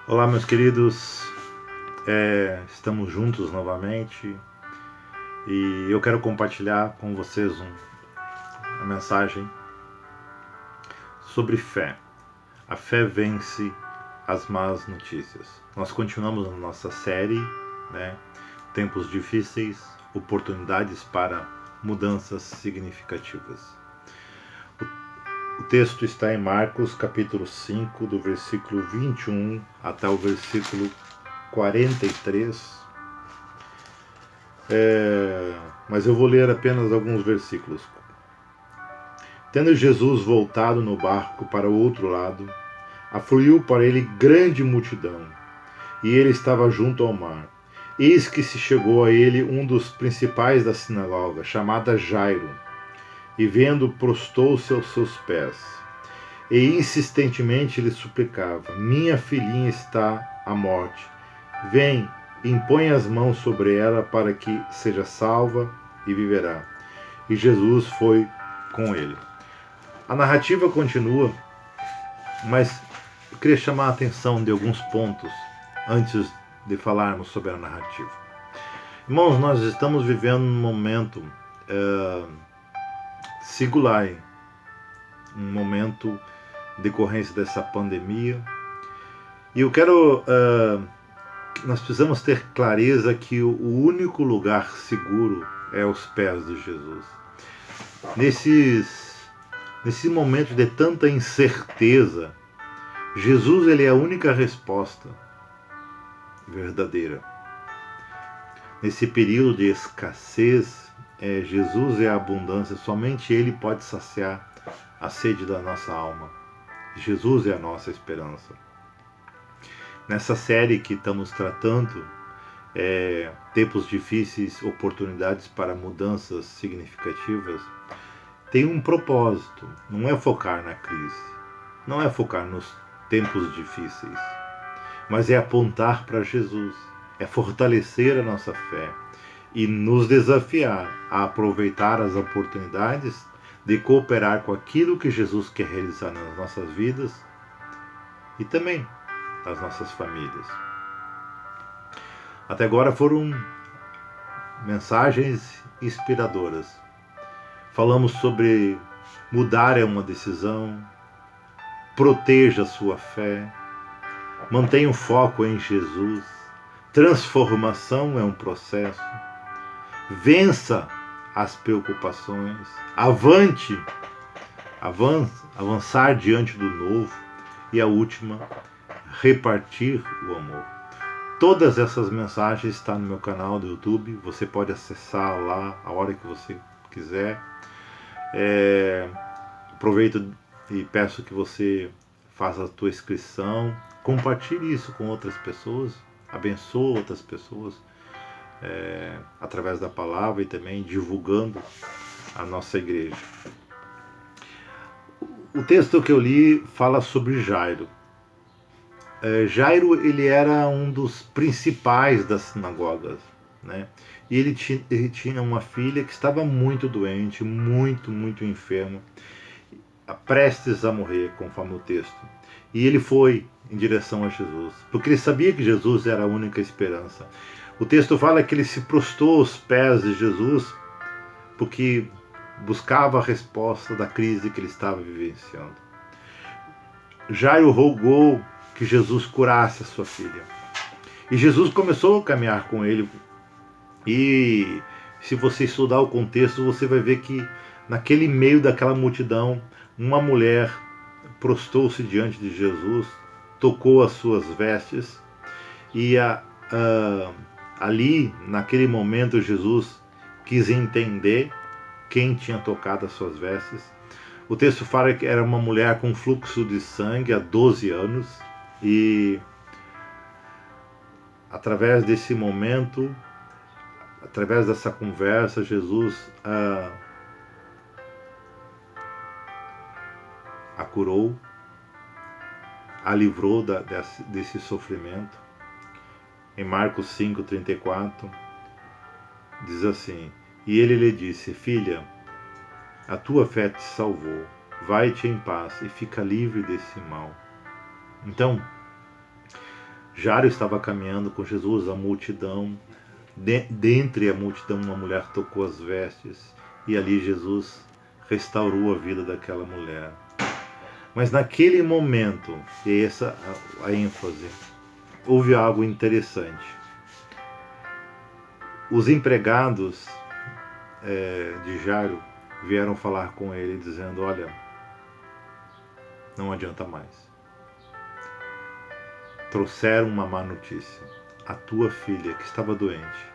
Olá, meus queridos, estamos juntos novamente e eu quero compartilhar com vocês uma mensagem sobre fé. A fé vence as más notícias. Nós continuamos na nossa série, Tempos difíceis, oportunidades para mudanças significativas. O texto está em Marcos capítulo 5, do versículo 21 até o versículo 43. Mas eu vou ler apenas alguns versículos. Tendo Jesus voltado no barco para o outro lado, afluiu para ele grande multidão, e ele estava junto ao mar. Eis que se chegou a ele um dos principais da sinagoga, chamado Jairo, e vendo, prostou-se aos seus pés, e insistentemente lhe suplicava: minha filhinha está à morte. Vem, impõe as mãos sobre ela para que seja salva e viverá. E Jesus foi com ele. A narrativa continua, mas eu queria chamar a atenção de alguns pontos antes de falarmos sobre a narrativa. Irmãos, nós estamos vivendo um momento singular, um momento de decorrência dessa pandemia, e eu quero nós precisamos ter clareza que o único lugar seguro é aos pés de Jesus. Nesse momento de tanta incerteza, Jesus ele é a única resposta verdadeira. Nesse período de escassez, Jesus é a abundância, somente Ele pode saciar a sede da nossa alma. Jesus é a nossa esperança. Nessa série que estamos tratando, tempos difíceis, oportunidades para mudanças significativas, tem um propósito, não é focar na crise, não é focar nos tempos difíceis, mas é apontar para Jesus, é fortalecer a nossa fé e nos desafiar a aproveitar as oportunidades de cooperar com aquilo que Jesus quer realizar nas nossas vidas e também nas nossas famílias. Até agora foram mensagens inspiradoras. Falamos sobre mudar é uma decisão, proteja a sua fé, mantenha o foco em Jesus, transformação é um processo, vença as preocupações, avançar diante do novo, e a última, repartir o amor. Todas essas mensagens estão no meu canal do YouTube, você pode acessar lá a hora que você quiser. Aproveito e peço que você faça a tua inscrição, compartilhe isso com outras pessoas, abençoe outras pessoas através da palavra e também divulgando a nossa igreja. O texto que eu li fala sobre Jairo. Jairo ele era um dos principais das sinagogas, E ele tinha uma filha que estava muito doente, muito enferma, prestes a morrer, conforme o texto. E ele foi em direção a Jesus, porque ele sabia que Jesus era a única esperança. O texto fala que ele se prostrou aos pés de Jesus porque buscava a resposta da crise que ele estava vivenciando. Jairo rogou que Jesus curasse a sua filha. E Jesus começou a caminhar com ele. E se você estudar o contexto, você vai ver que naquele meio daquela multidão, uma mulher prostrou-se diante de Jesus, tocou as suas vestes, e ali, naquele momento, Jesus quis entender quem tinha tocado as suas vestes. O texto fala que era uma mulher com fluxo de sangue há 12 anos, e através desse momento, através dessa conversa, Jesus a curou, a livrou desse sofrimento. Em Marcos 5,34 diz assim: e ele lhe disse: filha, a tua fé te salvou, vai-te em paz e fica livre desse mal. Então, Jairo estava caminhando com Jesus, a multidão. Dentre a multidão, uma mulher tocou as vestes e ali Jesus restaurou a vida daquela mulher. Mas naquele momento, e essa a ênfase, houve algo interessante. Os empregados de Jairo vieram falar com ele dizendo: olha, não adianta mais. Trouxeram uma má notícia. A tua filha, que estava doente,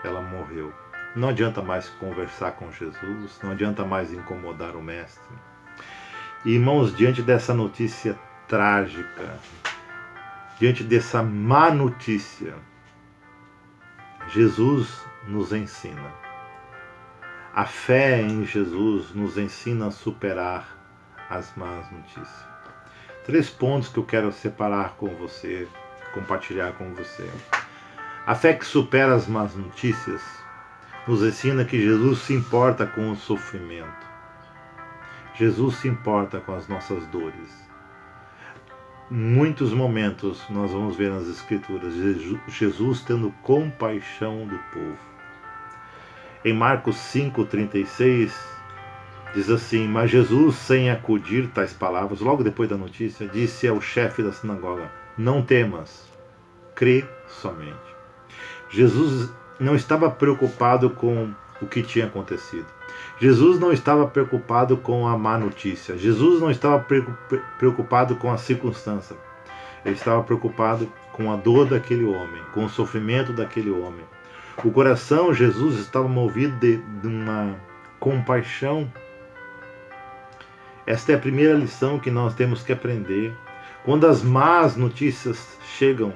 ela morreu. Não adianta mais conversar com Jesus, não adianta mais incomodar o mestre. E, irmãos, diante dessa notícia trágica, diante dessa má notícia, Jesus nos ensina. A fé em Jesus nos ensina a superar as más notícias. 3 pontos que eu quero separar com você, compartilhar com você. A fé que supera as más notícias nos ensina que Jesus se importa com o sofrimento. Jesus se importa com as nossas dores. Em muitos momentos nós vamos ver nas Escrituras Jesus tendo compaixão do povo. Em Marcos 5,36 diz assim: mas Jesus, sem acudir tais palavras, logo depois da notícia, disse ao chefe da sinagoga: não temas, crê somente. Jesus não estava preocupado com o que tinha acontecido. Jesus não estava preocupado com a má notícia. Jesus não estava preocupado com a circunstância. Ele estava preocupado com a dor daquele homem, com o sofrimento daquele homem. O coração de Jesus estava movido de uma compaixão. Esta é a primeira lição que nós temos que aprender. Quando as más notícias chegam,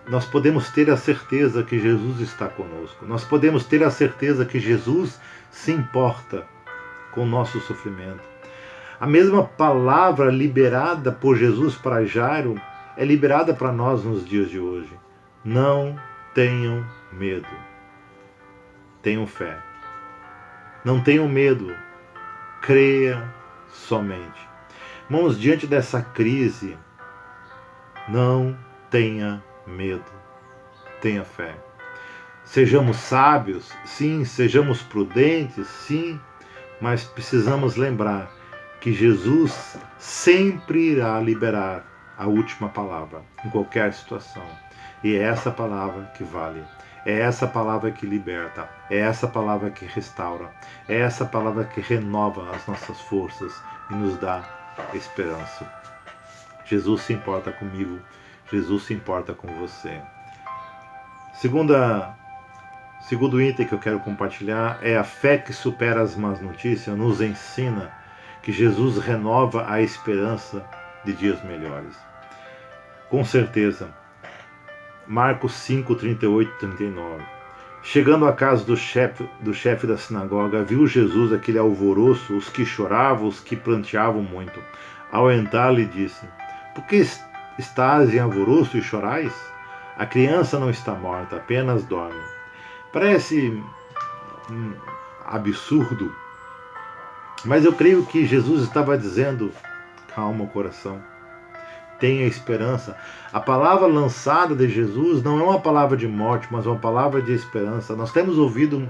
nós podemos ter a certeza que Jesus está conosco. Nós podemos ter a certeza que Jesus se importa com o nosso sofrimento. A mesma palavra liberada por Jesus para Jairo é liberada para nós nos dias de hoje. Não tenham medo. Tenham fé. Não tenham medo. Creia somente. Irmãos, diante dessa crise, não tenha medo. Tenha fé. Sejamos sábios, sim. Sejamos prudentes, sim. Mas precisamos lembrar que Jesus sempre irá liberar a última palavra em qualquer situação. E é essa palavra que vale. É essa palavra que liberta. É essa palavra que restaura. É essa palavra que renova as nossas forças e nos dá esperança. Jesus se importa comigo. Jesus se importa com você. Segundo item que eu quero compartilhar é a fé que supera as más notícias, nos ensina que Jesus renova a esperança de dias melhores. Com certeza, Marcos 5, 38 e 39. Chegando à casa do chefe da sinagoga, viu Jesus aquele alvoroço, os que choravam, os que pranteavam muito. Ao entrar, lhe disse: por que estás em alvoroço e chorais? A criança não está morta, apenas dorme. Parece absurdo, mas eu creio que Jesus estava dizendo: calma o coração, tenha esperança. A palavra lançada de Jesus não é uma palavra de morte, mas uma palavra de esperança. Nós temos ouvido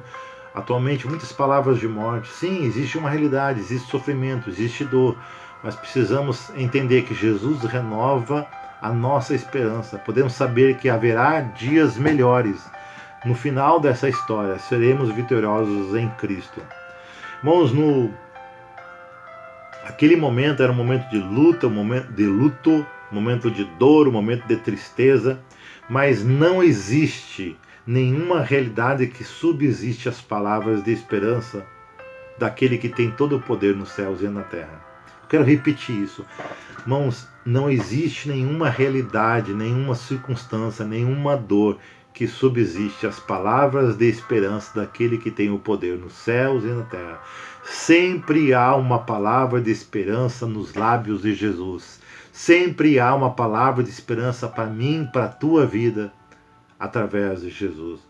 atualmente muitas palavras de morte. Sim, existe uma realidade, existe sofrimento, existe dor, mas precisamos entender que Jesus renova a nossa esperança. Podemos saber que haverá dias melhores. No final dessa história, seremos vitoriosos em Cristo. Irmãos, aquele momento era um momento de luta, um momento de luto, um momento de dor, um momento de tristeza, mas não existe nenhuma realidade que subsiste às palavras de esperança daquele que tem todo o poder nos céus e na terra. Eu quero repetir isso. Irmãos, não existe nenhuma realidade, nenhuma circunstância, nenhuma dor que subsiste às palavras de esperança daquele que tem o poder nos céus e na terra. Sempre há uma palavra de esperança nos lábios de Jesus. Sempre há uma palavra de esperança para mim, para a tua vida, através de Jesus.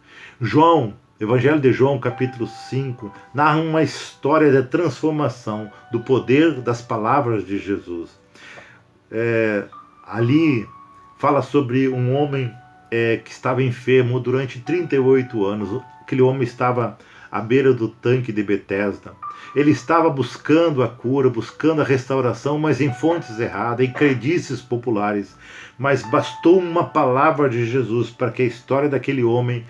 Evangelho de João, capítulo 5, narra uma história de transformação do poder das palavras de Jesus. Ali fala sobre um homem que estava enfermo durante 38 anos. Aquele homem estava à beira do tanque de Betesda. Ele estava buscando a cura, buscando a restauração, mas em fontes erradas, em crendices populares. Mas bastou uma palavra de Jesus para que a história daquele homem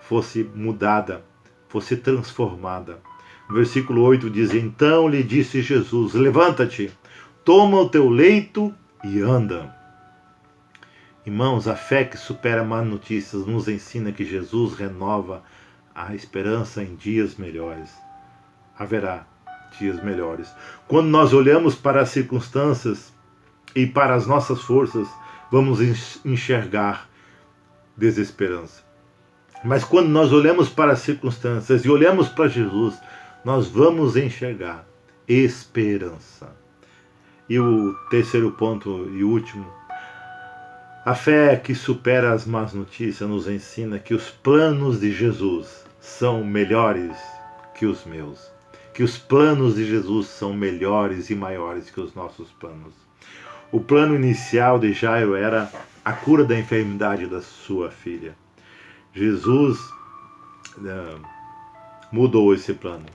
fosse mudada, fosse transformada. No versículo 8 diz: então lhe disse Jesus: levanta-te, toma o teu leito e anda. Irmãos, a fé que supera más notícias nos ensina que Jesus renova a esperança em dias melhores. Haverá dias melhores. Quando nós olhamos para as circunstâncias e para as nossas forças, vamos enxergar desesperança. Mas quando nós olhamos para as circunstâncias e olhamos para Jesus, nós vamos enxergar esperança. E o terceiro ponto e último: a fé que supera as más notícias nos ensina que os planos de Jesus são melhores que os meus. Que os planos de Jesus são melhores e maiores que os nossos planos. O plano inicial de Jairo era a cura da enfermidade da sua filha. Jesus mudou esse plano.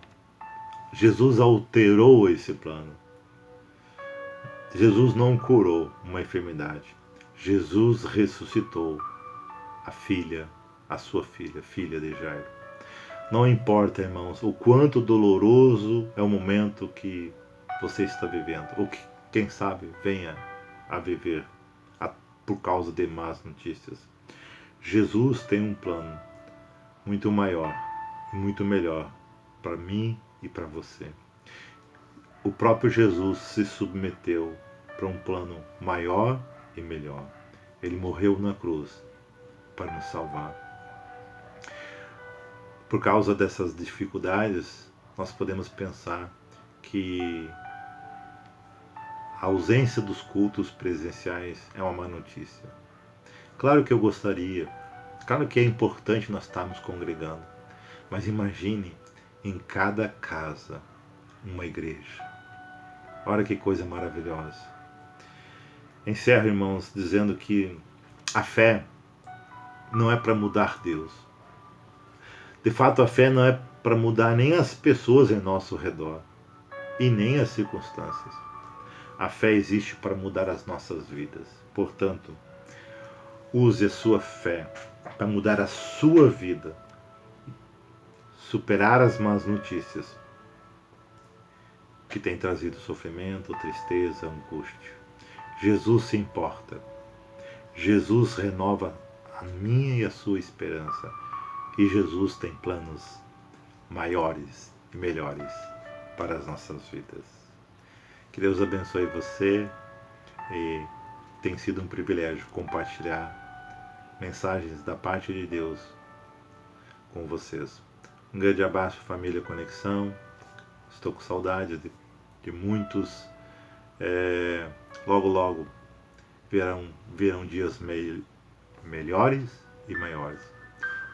Jesus alterou esse plano. Jesus não curou uma enfermidade. Jesus ressuscitou a sua filha, filha de Jairo. Não importa, irmãos, o quanto doloroso é o momento que você está vivendo, ou que, quem sabe, venha a viver por causa de más notícias. Jesus tem um plano muito maior e muito melhor para mim e para você. O próprio Jesus se submeteu para um plano maior e melhor. Ele morreu na cruz para nos salvar. Por causa dessas dificuldades, nós podemos pensar que a ausência dos cultos presenciais é uma má notícia. Claro que eu gostaria, claro que é importante nós estarmos congregando, mas imagine em cada casa uma igreja. Olha que coisa maravilhosa. Encerro, irmãos, dizendo que a fé não é para mudar Deus. De fato, a fé não é para mudar nem as pessoas em nosso redor e nem as circunstâncias. A fé existe para mudar as nossas vidas. Portanto, use a sua fé para mudar a sua vida, superar as más notícias que têm trazido sofrimento, tristeza, angústia. Jesus se importa. Jesus renova a minha e a sua esperança. E Jesus tem planos maiores e melhores para as nossas vidas. Que Deus abençoe você, e tem sido um privilégio compartilhar mensagens da parte de Deus com vocês. Um grande abraço, família Conexão. Estou com saudade de muitos. Logo, logo virão dias melhores e maiores.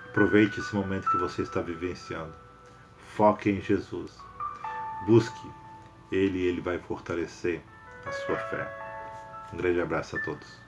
Aproveite esse momento que você está vivenciando. Foque em Jesus. Busque Ele e Ele vai fortalecer a sua fé. Um grande abraço a todos.